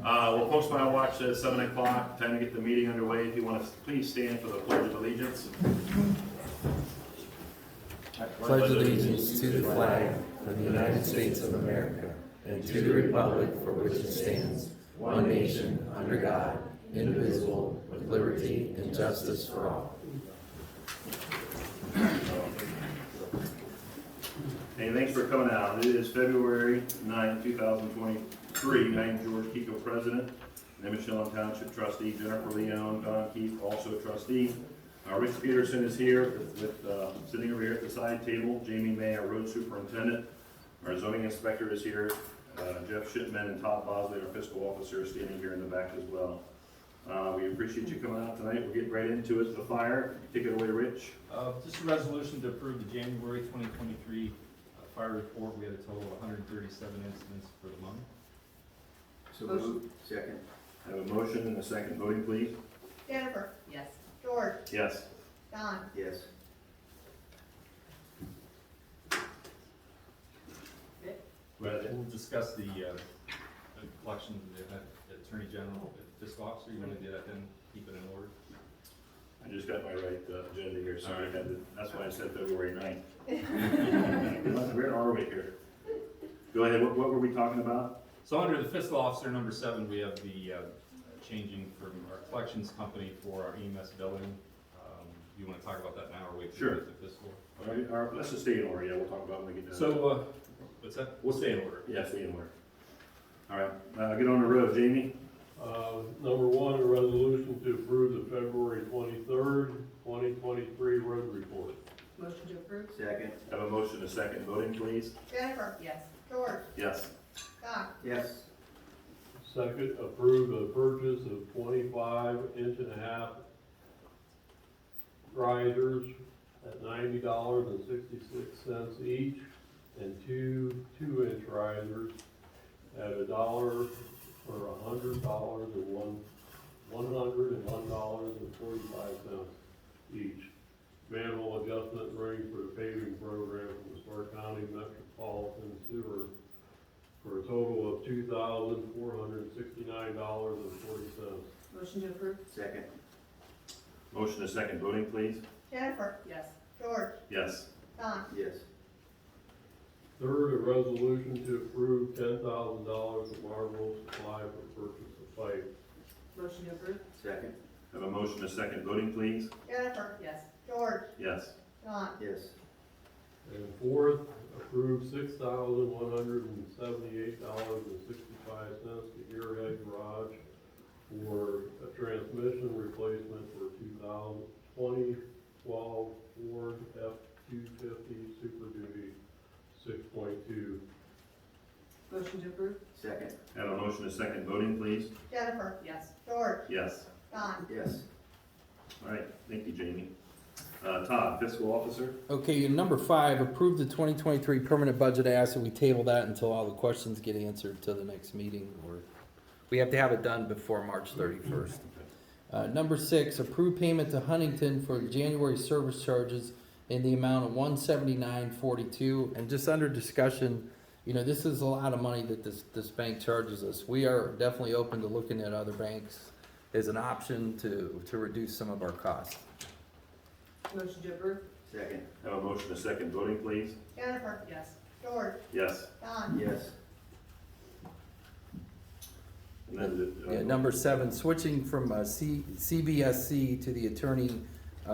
Well, folks, my watch says 7 o'clock. Time to get the meeting underway. If you want to please stand for the Pledge of Allegiance. Pledge allegiance to the flag of the United States of America and to the republic for which it stands, one nation, under God, indivisible, with liberty and justice for all. Hey, thanks for coming out. It is February 9, 2023. I'm George Kiko, President. Nimishillen Township Trustee. Jennifer Leone, Don Keith, also a trustee. Rich Peterson is here sitting over here at the side table. Jamie May, our road superintendent. Our zoning inspector is here. Jeff Shipman and Todd Bosley, our fiscal officer, are standing here in the back as well. We appreciate you coming out tonight. We'll get right into it. The fire. Take it away, Rich. Just a resolution to approve the January 2023 fire report. We had a total of 137 incidents for the month. So moved. Second. I have a motion and a second. Voting, please. Jennifer. Yes. George. Yes. Don. Yes. We'll discuss the collection of the Attorney General, the Fiscal Officer. You want to do that then? Keep it in order. I just got my right agenda here, so I had to, that's why I said February 9th. Where are we here? Go ahead. What were we talking about? So under the Fiscal Officer, number 7, we have the changing from our collections company for our EMS billing. You want to talk about that now or wait Sure. till the fiscal? All right, let's just stay in order. Yeah, we'll talk about it when we get done. So, what's that? We'll stay in order. Yeah, stay in order. All right, get on the road, Jamie. Number 1, a resolution to approve the February 23rd, 2023 road report. Motion to approve? Second. Have a motion, a second. Voting, please. Jennifer. Yes. George. Yes. Don. Yes. Second, approve the purchase of 25-inch-and-a-half risers at $90.66 each, and 2 2-inch risers at $1 for $100 and $101.45 each. Manual adjustment ring for the paving program from the Stark County Metropolitan Sewer for a total of $2,469.40. Motion to approve? Second. Motion, a second. Voting, please. Jennifer. Yes. George. Yes. Don. Yes. Third, a resolution to approve $10,000 of Marlboro Supply for purchase of pipe. Motion to approve? Second. Have a motion, a second. Voting, please. Jennifer. Yes. George. Yes. Don. Yes. And fourth, approve $6,178.65 to Gearhead Garage for a transmission replacement for 2012 Ford F-250 Super Duty 6.2. Motion to approve? Second. Have a motion, a second. Voting, please. Jennifer. Yes. George. Yes. Don. Yes. All right. Thank you, Jamie. Todd, fiscal officer. Okay, number 5, approve the 2023 permanent budget. I ask that we table that until all the questions get answered to the next meeting, or we have to have it done before March 31st. Number 6, approve payment to Huntington for January service charges in the amount of $179.42. And just under discussion, this is a lot of money that this bank charges us. We are definitely open to looking at other banks as an option to reduce some of our costs. Motion to approve? Second. Have a motion, a second. Voting, please. Jennifer. Yes. George. Yes. Don. Yes. And then Yeah, number 7, switching from CBSC to the Attorney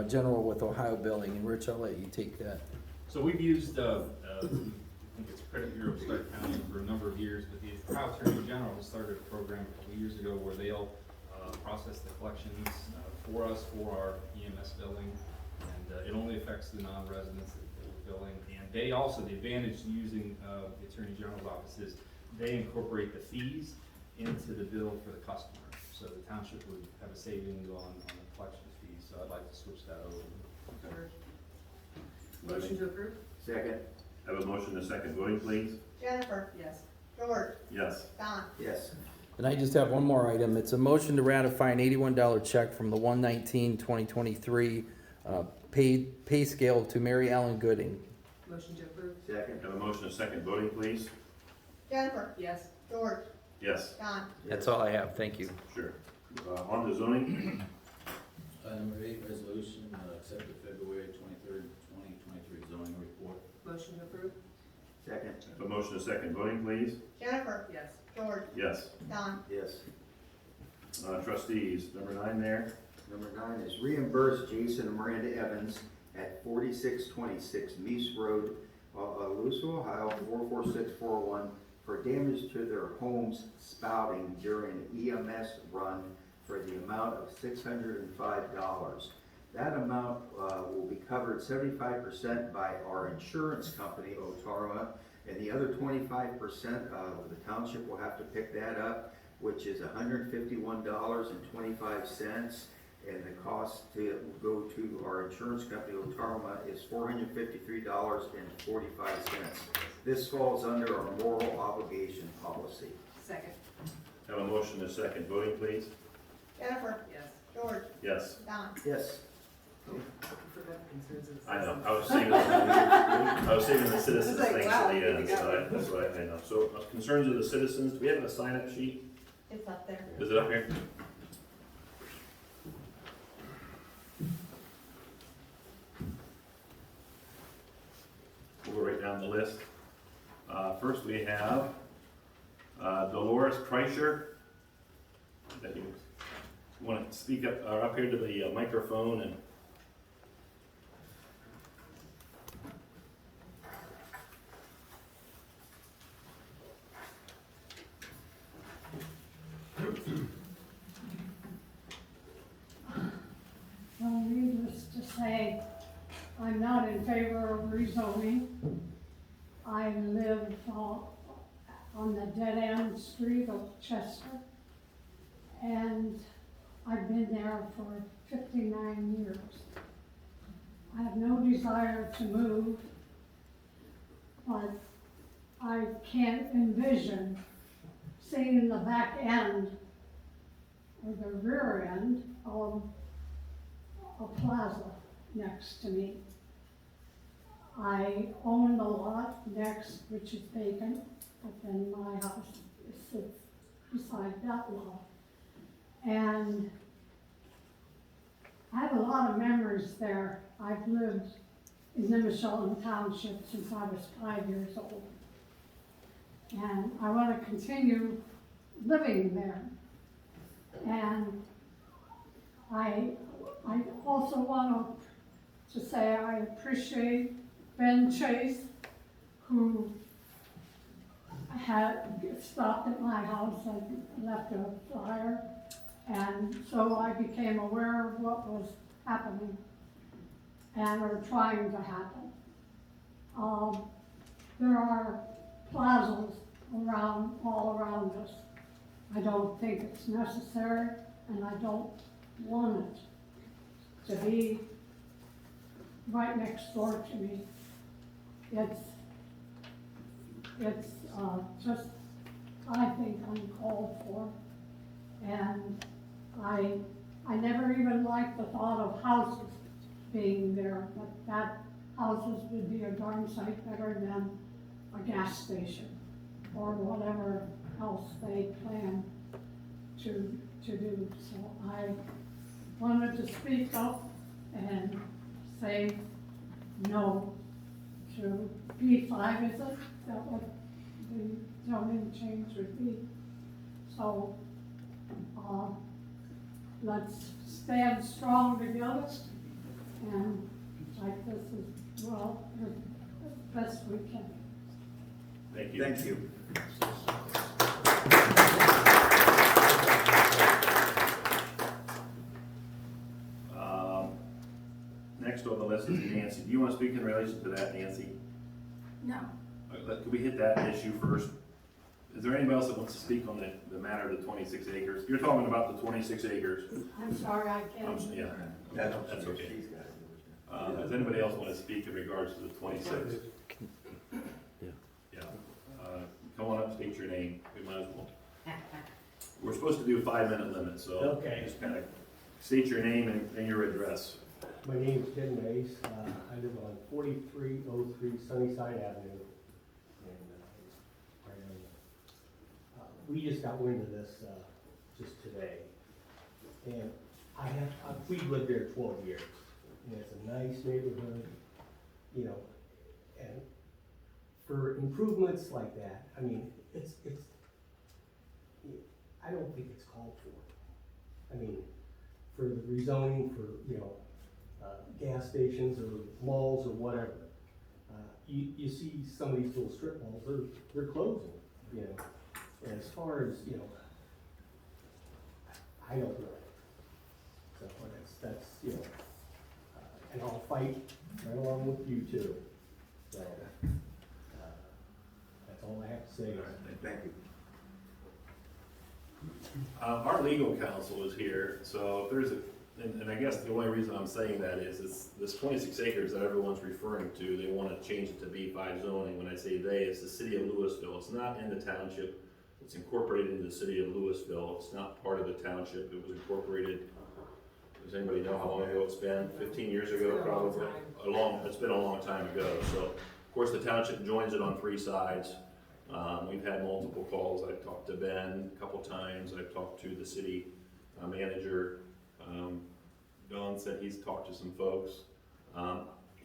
General with Ohio Billing. And Rich, I'll let you take that. So we've used, I think it's Credit Bureau of Stark County for a number of years, but the Ohio Attorney General started a program a couple years ago where they'll process the collections for us for our EMS billing, and it only affects the non-residents that we're billing. And they also, the advantage to using the Attorney General's office is they incorporate the fees into the bill for the customer. So the township would have a savings on the collection fees, so I'd like to switch that over. Motion to approve? Second. Have a motion, a second. Voting, please. Jennifer. Yes. George. Yes. Don. Yes. And I just have one more item. It's a motion to ratify an $81 check from the 1/19/2023 pay scale to Mary Ellen Gooding. Motion to approve. Second. Have a motion and a second, voting please. Jennifer, Yes. George, Yes, Don, That's all I have, thank you. sure. On to zoning, Number 8, resolution, accept the February 23rd, 2023 zoning report. Motion to approve. Second. have a motion and a second, voting please. Jennifer, Yes. George, Yes. Don, Yes. Trustees, number 9 there. Number 9 is reimburse Jason and Miranda Evans at 4626 Meese Road, Louisville, Ohio, 44641, for damage to their home's spouting during an EMS run for the amount of $605. That amount will be covered 75% by our insurance company, Otarma, and the other 25% the township will have to pick that up, which is $151.25. And the cost to go to our insurance company, Otarma, is $453.45. This falls under our moral obligation policy. Second. Have a motion and a second, voting please. Jennifer, Yes. George, Yes. Don, Yes. You forgot the concerns of the I know, citizens. I was saving the citizens It's like, things wow, at the here we end, go. so that's what I know. So concerns of the citizens, do we have a sign-up sheet? it's up there. Is it up here? We'll go right down the list. First we have Dolores Kreischer. That you want to speak up here to the microphone and Well, needless to say, I'm not in favor of rezoning. I live on the dead-end street of Chester, and I've been there for 59 years. I have no desire to move, but I can't envision seeing the back end or the rear end of a plaza next to me. I own the lot next, which is vacant, but then my house sits beside that lot. And I have a lot of memories there. I've lived in Nimishillen Township since I was 5 years old. And I want to continue living there. And I also want to say I appreciate Ben Chase, who had stopped at my house and left a flyer, and so I became aware of what was happening and are trying to happen. There are plazas all around us. I don't think it's necessary, and I don't want it to be right next door to me. It's just, I think, uncalled for. And I never even liked the thought of houses being there, but that houses would be a darn sight better than a gas station or whatever else they plan to do. So I wanted to speak up and say no to B5, is it? Is that what the zoning change would be? So, let's stand strong together and like this as well, as best we can. thank you. Thank you. Next on the list is Nancy. Do you want to speak in relation to that, Nancy? No. Could we hit that issue first? Is there anybody else that wants to speak on the matter of the 26 acres? You're talking about the 26 acres. I'm sorry, I can't. Yeah, That's okay. She's got it. Does anybody else want to speak in regards to the 26? Yeah. Come on up, state your name. We might as well. We're supposed to do a 5-minute limit, so Okay. just kind of state your name and your address. My name is Ken Mays. I live on 4303 Sunnyside Avenue. And right on we just got wind of this just today. And we've lived there 12 years. And it's a nice neighborhood, you know. And for improvements like that, I mean, I don't think it's called for. I mean, for the rezoning for, you know, gas stations or malls or whatever. You see some of these little strip malls, they're closing, you know. And as far as, you know, I don't know. So that's, you know, and I'll fight right along with you too. So, that's all I have to say. Thank you. Our legal counsel is here, so if there's and I guess the only reason I'm saying that is this 26 acres that everyone's referring to, they want to change it to B5 zoning. When I say they, it's the city of Louisville. It's not in the township. It's incorporated into the city of Louisville. It's not part of the township. It was incorporated, does anybody know how long ago it's been? 15 years ago, probably? It's been a long time ago. So, of course, the township joins it on 3 sides. We've had multiple calls. I've talked to Ben a couple times. I've talked to the city manager. Don said he's talked to some folks.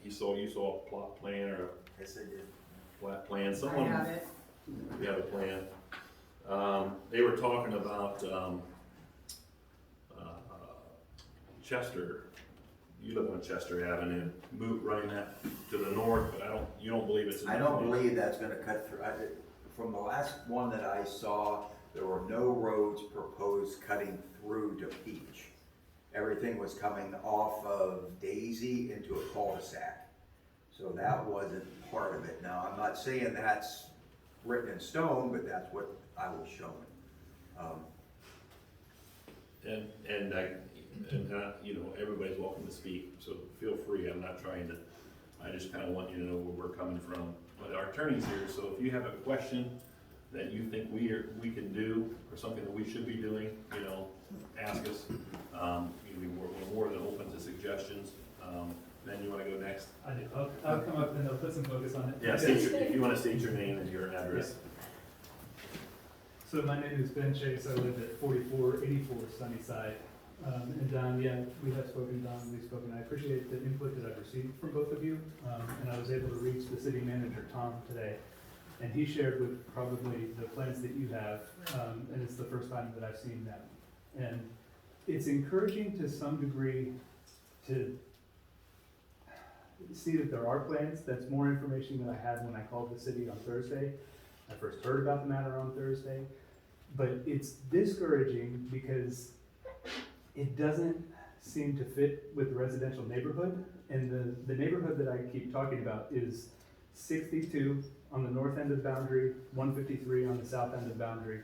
You saw a plot plan or Yes, I did. flat plan. Someone, I have it. we have a plan. They were talking about Chester. You live on Chester Avenue, running that to the north, but you don't believe it's. I don't believe that's gonna cut through. From the last one that I saw, there were no roads proposed cutting through to Peach. Everything was coming off of Daisy into a cul-de-sac. So that wasn't part of it. Now, I'm not saying that's written in stone, but that's what I was shown. You know, everybody's welcome to speak, so feel free. I'm not trying to, I just kind of want you to know where we're coming from. But our attorney's here, so if you have a question that you think we can do, or something that we should be doing, you know, ask us. We're more than open to suggestions. Ben, you want to go next? I do. I'll come up and I'll put some focus on it. Yeah, if you want to state your name and your address. So my name is Ben Chase. I live at 4484 Sunnyside. And Don, yeah, we have spoken, Don, we've spoken. I appreciate the input that I've received from both of you. And I was able to reach the city manager, Tom, today. And he shared with probably the plans that you have. And it's the first time that I've seen them. And it's encouraging to some degree to see that there are plans. That's more information than I had when I called the city on Thursday. I first heard about the matter on Thursday. But it's discouraging because it doesn't seem to fit with the residential neighborhood. And the neighborhood that I keep talking about is 62 on the north end of the boundary, 153 on the south end of the boundary,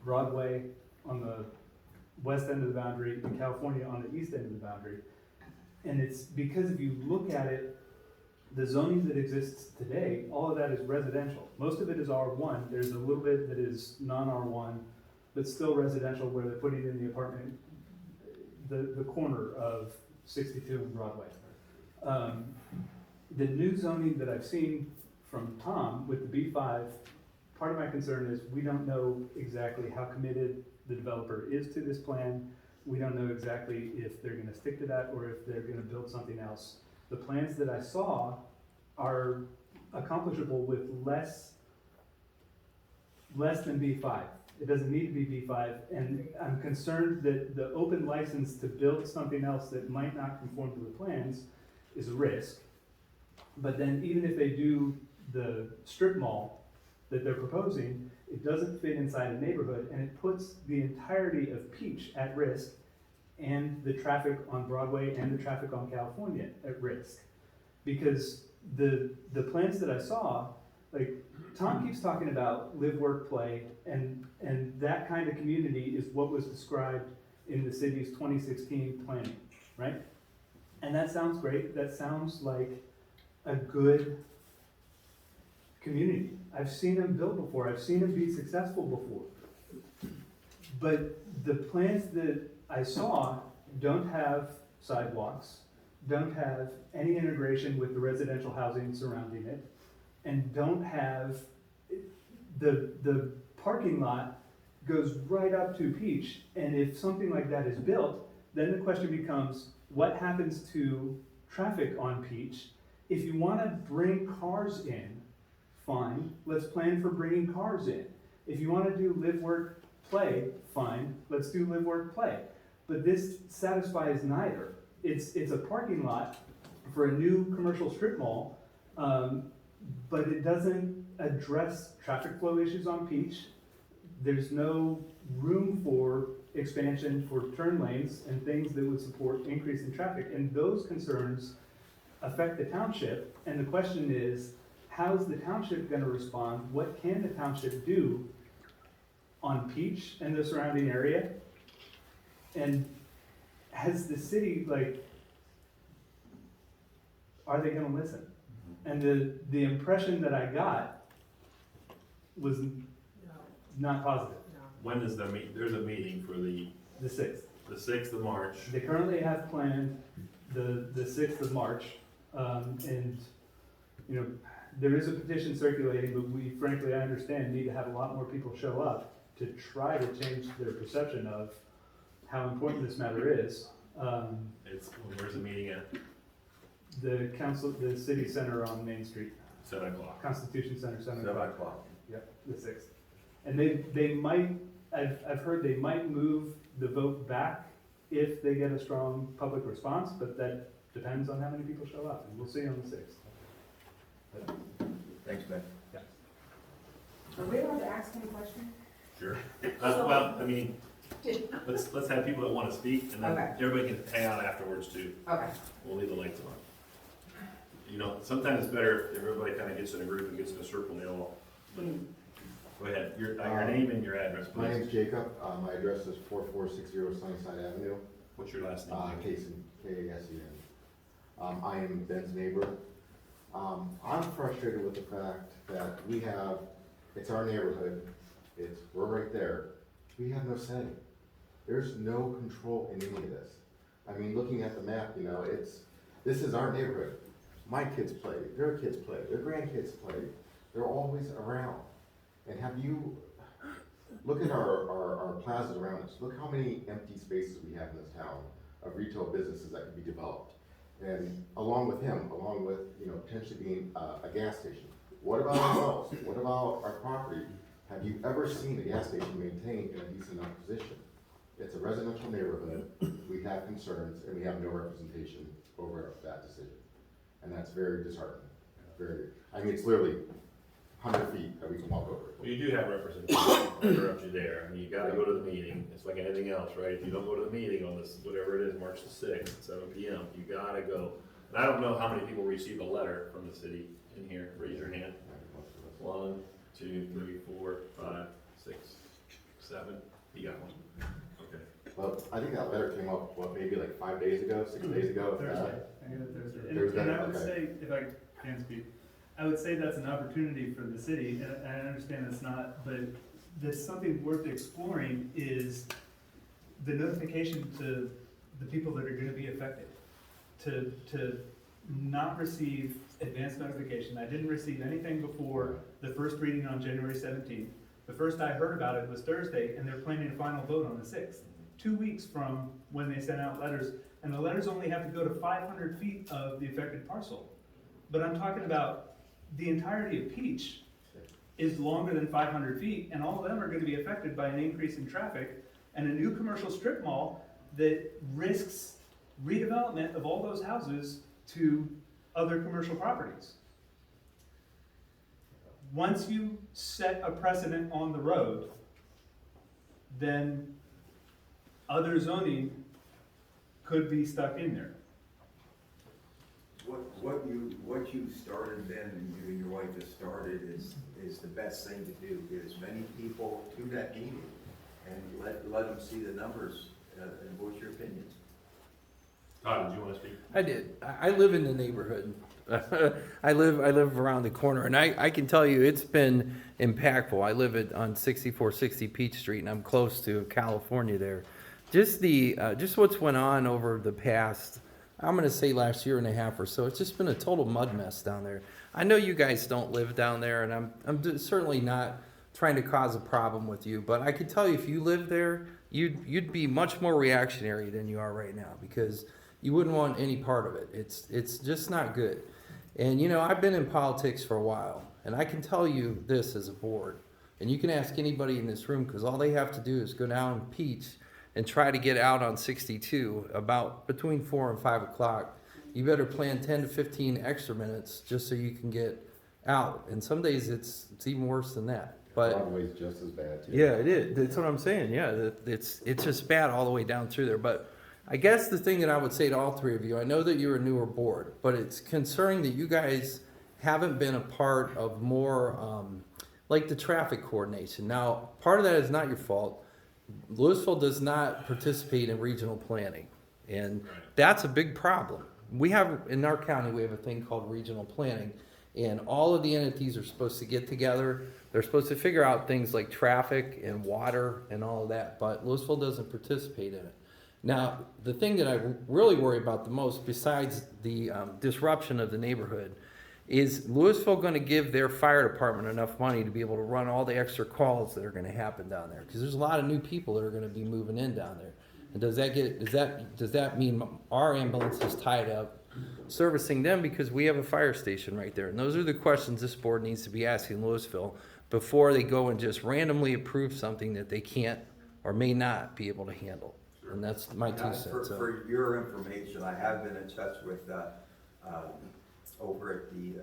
Broadway on the west end of the boundary, and California on the east end of the boundary. And it's because if you look at it, the zoning that exists today, all of that is residential. Most of it is R1. There's a little bit that is non-R1, but still residential where they're putting in the apartment, the corner of 62 and Broadway. The new zoning that I've seen from Tom with the B5, part of my concern is we don't know exactly how committed the developer is to this plan. We don't know exactly if they're gonna stick to that or if they're gonna build something else. The plans that I saw are accomplishable with less than B5. It doesn't need to be B5, and I'm concerned that the open license to build something else that might not conform to the plans is a risk. But then even if they do the strip mall that they're proposing, it doesn't fit inside a neighborhood, and it puts the entirety of Peach at risk, and the traffic on Broadway and the traffic on California at risk. Because the plans that I saw, like Tom keeps talking about live, work, play, and that kind of community is what was described in the city's 2016 planning, right? And that sounds great. That sounds like a good community. I've seen them build before. I've seen them be successful before. But the plans that I saw don't have sidewalks, don't have any integration with the residential housing surrounding it, and don't have, the parking lot goes right up to Peach, and if something like that is built, then the question becomes, what happens to traffic on Peach? If you wanna bring cars in, fine, let's plan for bringing cars in. If you wanna do live, work, play, fine, let's do live, work, play. But this satisfies neither. It's a parking lot for a new commercial strip mall, but it doesn't address traffic flow issues on Peach. There's no room for expansion for turn lanes and things that would support increase in traffic. And those concerns affect the township. And the question is, how's the township gonna respond? What can the township do on Peach and the surrounding area? And has the city, like, are they gonna listen? And the impression that I got was No, not positive. no. When is there's a meeting for the The 6th. 6th of March. They currently have planned the 6th of March, and, you know, there is a petition circulating, but we frankly, I understand, need to have a lot more people show up to try to change their perception of how important this matter is. Where's the meeting at? The city center on Main Street, 7 o'clock. Constitution Center, 7 o'clock. o'clock. Yep, the 6th. And they might, I've heard they might move the vote back if they get a strong public response, but that depends on how many people show up, and we'll see on the 6th. Thanks, Ben. Are we allowed to ask him a question? Sure. Well, I mean, let's have people that wanna speak, and then Okay. everybody can hang out afterwards too. Okay. We'll leave the lights on. You know, sometimes it's better if everybody kinda gets in a group and gets in a circle, and they all, go ahead, your name and your address, My please. name's Jacob, my address is 4460 Sunnyside Avenue, What's your last name? Kasen, K-A-S-E-N. I am Ben's neighbor. I'm frustrated with the fact that it's our neighborhood, we're right there, we have no say. There's no control in any of this. I mean, looking at the map, you know, this is our neighborhood. My kids play, their kids play, their grandkids play, they're always around. And look at our plazas around us, look how many empty spaces we have in this town of retail businesses that could be developed. And along with, you know, potentially being a gas station. What about ourselves? What about our property? Have you ever seen a gas station maintained in a decent enough position? It's a residential neighborhood, we have concerns, and we have no representation over that decision. And that's very disheartening, it's literally 100 feet that we can walk over. Well, you do have representation, I'll interrupt you there, I mean, you gotta go to the meeting, it's like anything else, right? If you don't go to the meeting on this, whatever it is, March the 6th, at 7 PM, you gotta go. And I don't know how many people received a letter from the city in here, raise your hand. 1, 2, 3, 4, 5, 6, 7, you got one. Okay. Well, I think that letter came up, maybe like 5 days ago, 6 days ago? if that? Thursday, I got it Thursday. Thursday, And I would okay. say, if I can speak, I would say that's an opportunity for the city, and I understand it's not, but that's something worth exploring is the notification to the people that are gonna be affected. To not receive advance notification. I didn't receive anything before the first reading on January 17th. The first I heard about it was Thursday, and they're planning a final vote on the 6th. 2 weeks from when they sent out letters, and the letters only have to go to 500 feet of the affected parcel. But I'm talking about the entirety of Peach is longer than 500 feet, and all of them are gonna be affected by an increase in traffic and a new commercial strip mall that risks redevelopment of all those houses to other commercial properties. Once you set a precedent on the road, then other zoning could be stuck in there. What you started then, and you and your wife has started, is the best thing to do. Get as many people to that meeting and let them see the numbers and voice your opinions. Todd, did you wanna speak? I did. I live in the neighborhood. I live around the corner, and I can tell you it's been impactful. I live on 6460 Peach Street, and I'm close to California there. Just what's went on over the past, I'm gonna say last year and a half or so. It's just been a total mud mess down there. I know you guys don't live down there, and I'm certainly not trying to cause a problem with you, but I could tell you if you lived there, you'd be much more reactionary than you are right now, because you wouldn't want any part of it. It's just not good. And you know, I've been in politics for a while, and I can tell you this as a board, and you can ask anybody in this room, because all they have to do is go down Peach and try to get out on 62 about between 4 and 5 o'clock. You better plan 10 to 15 extra minutes just so you can get out. And some days it's even worse than that. But Broadway's just as bad too. yeah, it is. That's what I'm saying. Yeah, it's just bad all the way down through there. But I guess the thing that I would say to all three of you, I know that you're a newer board, but it's concerning that you guys haven't been a part of more like the traffic coordination. Now, part of that is not your fault. Louisville does not participate in regional planning, and that's a big problem. We have, in our county, we have a thing called regional planning, and all of the entities are supposed to get together. They're supposed to figure out things like traffic and water and all of that, but Louisville doesn't participate in it. Now, the thing that I really worry about the most, besides the disruption of the neighborhood, is Louisville going to give their fire department enough money to be able to run all the extra calls that are going to happen down there? Because there's a lot of new people that are going to be moving in down there. And does that mean our ambulance is tied up servicing them because we have a fire station right there? And those are the questions this board needs to be asking Louisville before they go and just randomly approve something that they can't or may not be able to handle. And that's my 2 cents. For your information, I have been in touch with, over at the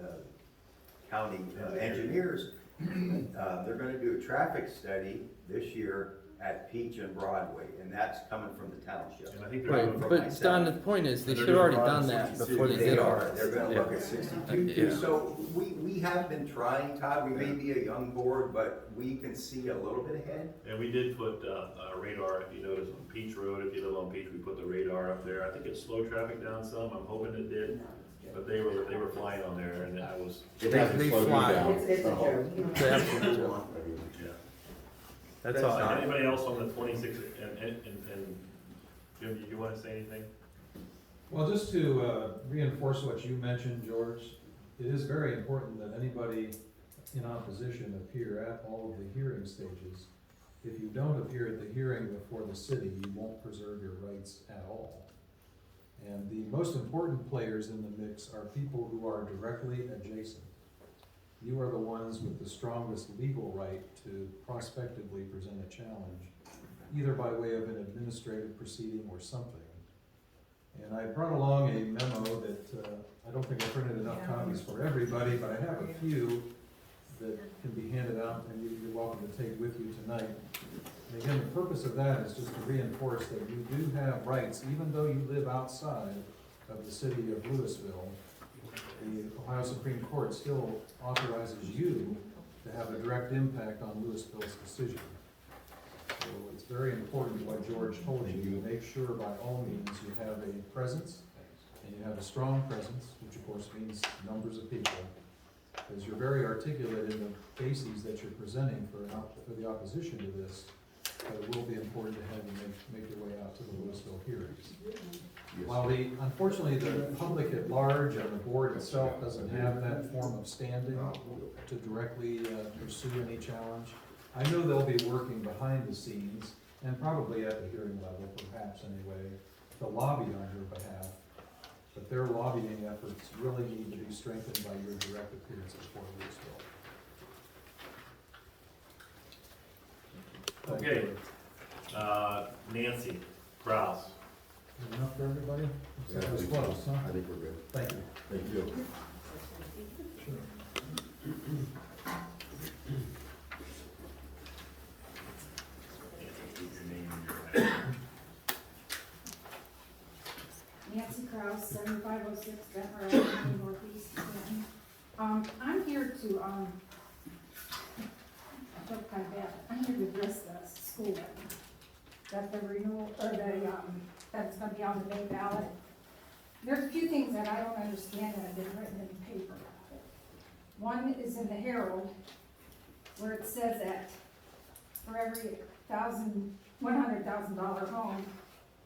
county engineers. They're gonna do a traffic study this year at Peach and Broadway, and that's coming from the township. And I think they're Right, doing but Don, the point is, they should have already done that before they They did are, ours. they're gonna look at 62 too. Yeah. So we have been trying, Todd, we may be a young board, but we can see a little bit ahead. And we did put a radar, if you notice, on Peach Road. If you live on Peach, we put the radar up there. I think it slowed traffic down some. I'm hoping it did. But they were flying on there, and I was. It hasn't They slowed me fly. down. It's a joke. Yeah. That's all. I- Anybody else on the 26th, and Jim, did you want to say anything? Well, just to reinforce what you mentioned, George, it is very important that anybody in opposition appear at all of the hearing stages. If you don't appear at the hearing before the city, you won't preserve your rights at all. And the most important players in the mix are people who are directly adjacent. You are the ones with the strongest legal right to prospectively present a challenge, either by way of an administrative proceeding or something. And I brought along a memo that I don't think I printed enough copies for everybody, but I have a few that can be handed out and you're welcome to take with you tonight. And again, the purpose of that is just to reinforce that you do have rights, even though you live outside of the city of Louisville. The Ohio Supreme Court still authorizes you to have a direct impact on Louisville's decision. So it's very important what George told you, to make sure by all means you have a presence, and you have a strong presence, which of course means numbers of people, because you're very articulate in the bases that you're presenting for the opposition to this. But it will be important to have you make your way out to the Louisville hearings. While unfortunately the public at large and the board itself doesn't have that form of standing to directly pursue any challenge, I know they'll be working behind the scenes, and probably at the hearing level perhaps anyway, to lobby on your behalf. But their lobbying efforts really need to be strengthened by your direct appearance before Louisville. Okay, Nancy Kraus. Enough for everybody? Yeah, That was close, huh? I think we're good. Thank you. Thank you. Nancy Kraus, 7506 Bent Road, Northeast Canton. I'm here to, I felt kind of bad. I'm here to address the school levy. That the renewal, or that's gonna be on the May ballot. There's a few things that I don't understand that have been written in the paper about it. One is in the Herald, where it says that for every $100,000 home,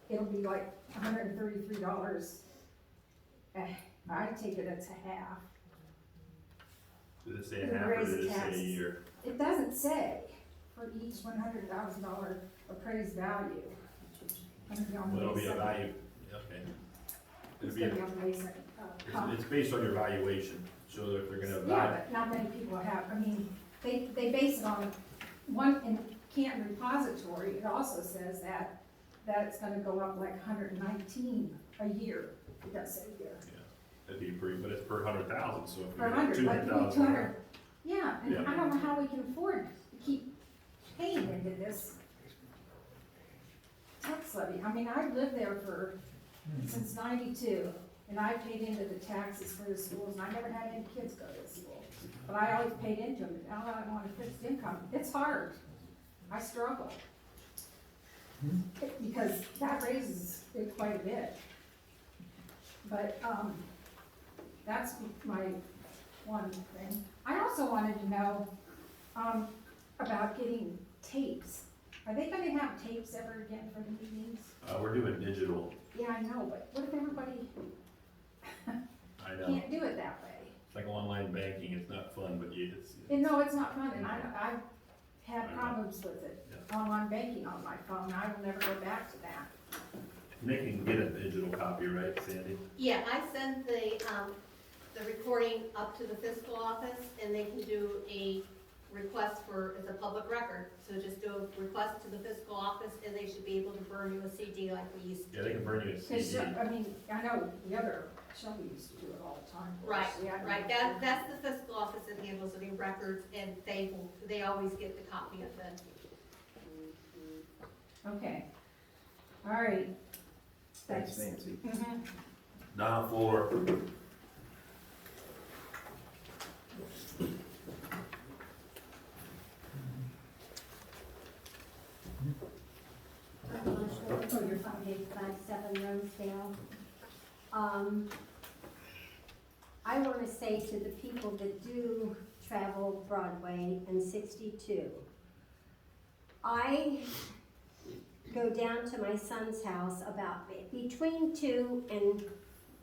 it'll be like $133 I take it it's a half. Did it say a half or did it say a year? It doesn't say for each $100,000 appraised value. It's gonna be on Well, it'll May be a 2nd. value, okay. It'll It's be, gonna be on May 2nd. it's based on your valuation, so if they're gonna Yeah, value. but not many people have, I mean, they base it on one, in Canton Repository, it also says that it's gonna go up like 119 a year. It does say a year. It'd be pretty, but it's per 100,000, so if Per you hundred, get like 200,000. 200. Yeah, and Yeah. I don't know how we can afford to keep paying into this tax levy. I mean, I've lived there since 92, and I paid into the taxes for the schools, and I never had any kids go to school. But I always paid into them, now that I want a fixed income, it's hard. I struggle. Because that raises it quite a bit. But, that's my one thing. I also wanted to know, about getting tapes. Are they gonna have tapes ever again for the meetings? We're doing digital, Yeah, I know, but what if everybody I know. can't do it that way? It's like online banking, it's not fun, but it's. And no, it's not fun, and I've I had know. problems with it, Yeah. online banking on my phone, I will never go back to that. They can get a digital copy, right, Sandy? Yeah, I sent the recording up to the fiscal office, and they can do a request for, it's a public record, so just do a request to the fiscal office, and they should be able to burn you a CD like we used to. Yeah, they can burn you a Cause, CD. I mean, I know the other, Shelby used to do it all the time. Right, Yeah, right, that's the fiscal office that handles the records, and they always get the copy of it. Okay, all right. Thanks, Nancy. Mhm. Down floor. Oh, you're fine. 5857 Rosedale. I want to say to the people that do travel Broadway and 62, I go down to my son's house about between 2 and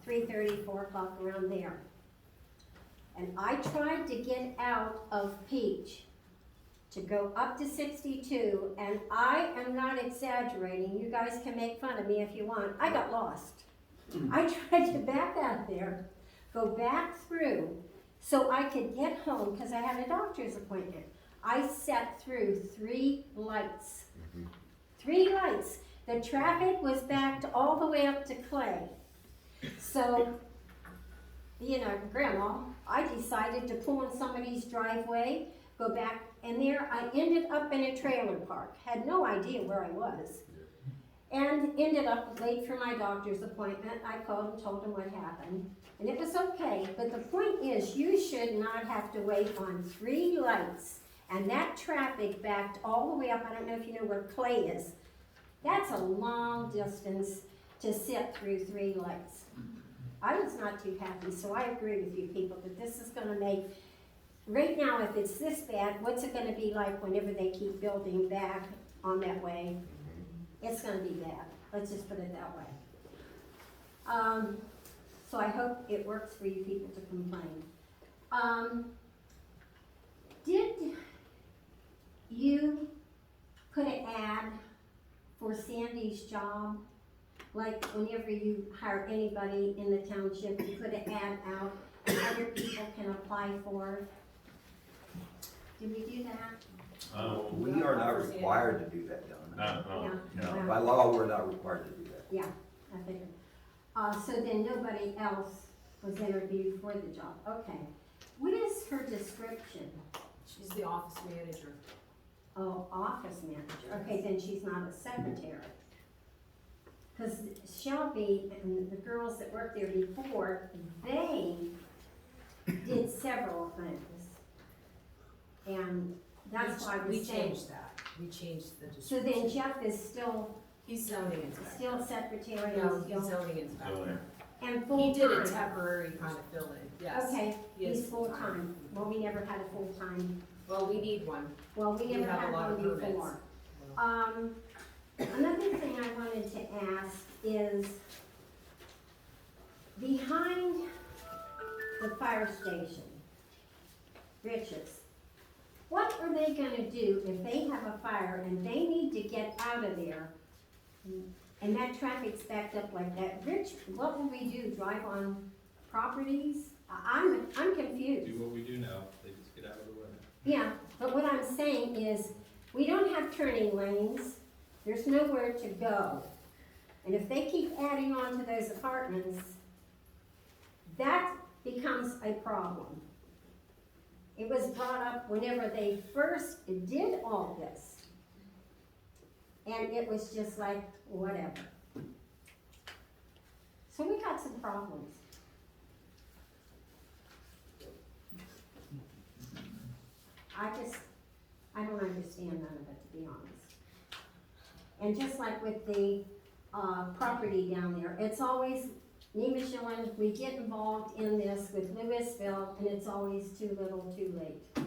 3:30, 4 o'clock, around there. And I tried to get out of Peach to go up to 62, and I am not exaggerating, you guys can make fun of me if you want, I got lost. I tried to back out there, go back through, so I could get home, because I had a doctor's appointment. I sat through 3 lights. 3 lights. The traffic was backed all the way up to Clay. So, you know, Grandma, I decided to pull in somebody's driveway, go back, and there I ended up in a trailer park. Had no idea where I was. And ended up late for my doctor's appointment. I called and told him what happened. And it was okay, but the point is, you should not have to wait on 3 lights. And that traffic backed all the way up, I don't know if you know where Clay is. That's a long distance to sit through 3 lights. I was not too happy, so I agree with you people that this is gonna make, right now, if it's this bad, what's it gonna be like whenever they keep building back on that way? It's gonna be bad, let's just put it that way. So I hope it works for you people to complain. Did you put an ad for Sandy's job? Like whenever you hire anybody in the township, you put an ad out and other people can apply for it? Did we do that? We are not required to do that, Donna. No. By law, we're not required to do that. Yeah, I figured. So then nobody else was interviewed for the job, okay. What is her description? She's the office manager. Oh, office manager, okay, then she's not a secretary. Cause Shelby and the girls that worked there before, they did several things. And that's why We we saying. changed that. We changed the So description. then Jeff is still He's zoning inspector. Still secretary No, and he's still, zoning inspector. and He full did a time? temporary kind of fill-in, yes. Okay, He is he's full time. Well, we never had a full time. Well, we need one. Well, we We never have a had lot one of permits. before. Another thing I wanted to ask is, behind the fire station, Rich's, what are they gonna do if they have a fire and they need to get out of there and that traffic's backed up like that? Rich, what will we do, drive on properties? I'm confused. Do what we do now, they just get out of the way. Yeah, but what I'm saying is, we don't have turning lanes, there's nowhere to go. And if they keep adding on to those apartments, that becomes a problem. It was brought up whenever they first did all this. And it was just like, whatever. So we got some problems. I don't understand none of it, to be honest. And just like with the, property down there, it's always, Nimishillen, we get involved in this with Louisville, and it's always too little, too late.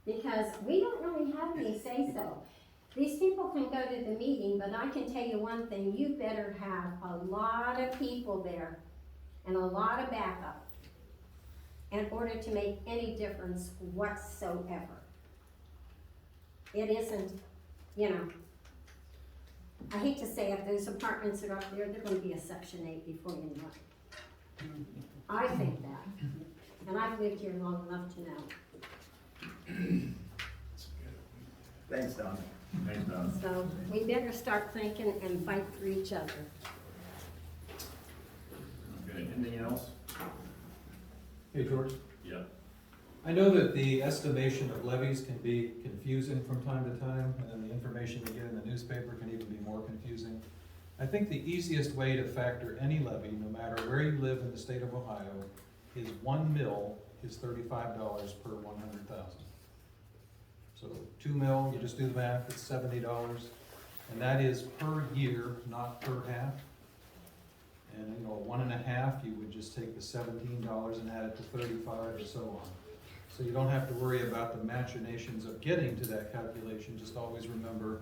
Because we don't really have any say-so. These people can go to the meeting, but I can tell you one thing, you better have a lot of people there and a lot of backup in order to make any difference whatsoever. It isn't, you know, I hate to say it, those apartments are up there, they're gonna be a Section 8 before you know it. I think that, and I've lived here long enough to know. Thanks, Don. Thanks, Don. So we better start thinking and fight for each other. Okay, anything else? Hey, George, Yeah. I know that the estimation of levies can be confusing from time to time, and then the information you get in the newspaper can even be more confusing. I think the easiest way to factor any levy, no matter where you live in the state of Ohio, is 1 mil is $35 per 100,000. So 2 mil, you just do the math, it's $70, and that is per year, not per half. And, you know, 1.5, you would just take the $17 and add it to 35 or so on. So you don't have to worry about the machinations of getting to that calculation, just always remember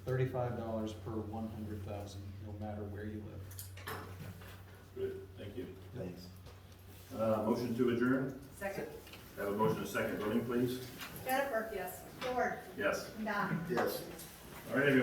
$35 per 100,000, no matter where you live. Good, thank you. Thanks. Motion to adjourn? Second. Have a motion, a second, voting please? Jennifer? Yes. George? Yes. Don? Yes. All right, everyone.